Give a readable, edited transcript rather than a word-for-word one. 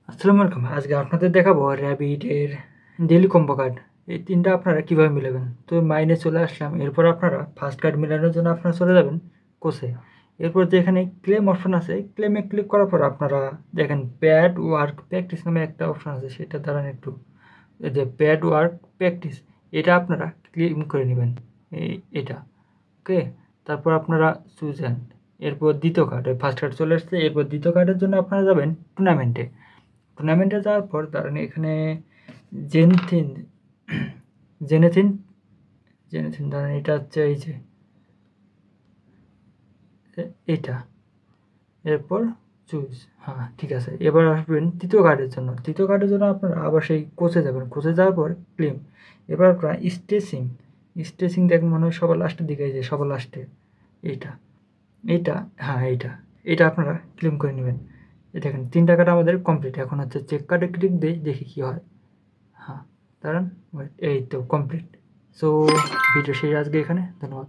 আসসালামু আলাইকুম। আজকে আপনাদের দেখাবো র‍্যাবিট এর ডেইলি কম্বো কার্ড। এই ৩ টা আপনারা কিভাবে মিলাবেন। তো মাইনে চলে আসলাম। এরপর আপনারা ফার্স্ট কার্ড মিলানোর জন্য আপনারা চলে যাবেন কোষে। এরপর যেখানে ক্লেম অপশন আছে, ক্লেমে ক্লিক করার পর আপনারা দেখেন প্যাড ওয়ার্ক প্র্যাকটিস নামে একটা অপশন আছে, সেটা দাঁড়ান একটু। এই যে প্যাড ওয়ার্ক প্র্যাকটিস, এটা আপনারা ক্লেম করে নেবেন। এটা ওকে। তারপর আপনারা চুজ হ্যান্ড, এরপর দ্বিতীয় কার্ড, ফার্স্ট কার্ড চলে আসছে। এরপর দ্বিতীয় কার্ডের জন্য আপনারা যাবেন টুর্নামেন্টে। টুর্নামেন্টে যাওয়ার পর ধরেন এখানে জেনথিন জেনেথিন জেনেথিন ধরেন এটা হচ্ছে এই যে এইটা। এরপর চুজ, হ্যাঁ ঠিক আছে। এবার আসবেন তৃতীয় কার্ডের জন্য। তৃতীয় কার্ডের জন্য আপনারা আবার সেই কোচে যাবেন। কোচে যাওয়ার পর ক্লেম। এবার আপনারা স্ট্রেচিং, স্ট্রেচিং দেখেন মনে হয় সবার লাস্টের দিকে, এই যে সবার লাস্টে এইটা, এইটা, হ্যাঁ এইটা, এটা আপনারা ক্লেম করে নেবেন। এই দেখেন ৩টা কার্ড আমাদের কমপ্লিট। এখন হচ্ছে চেক কার্ডে ক্লিক দিই, দেখি কী হয়। হ্যাঁ, দাঁড়ান, এই তো কমপ্লিট। সো ভিডিও শেষ আজকে এখানে। ধন্যবাদ।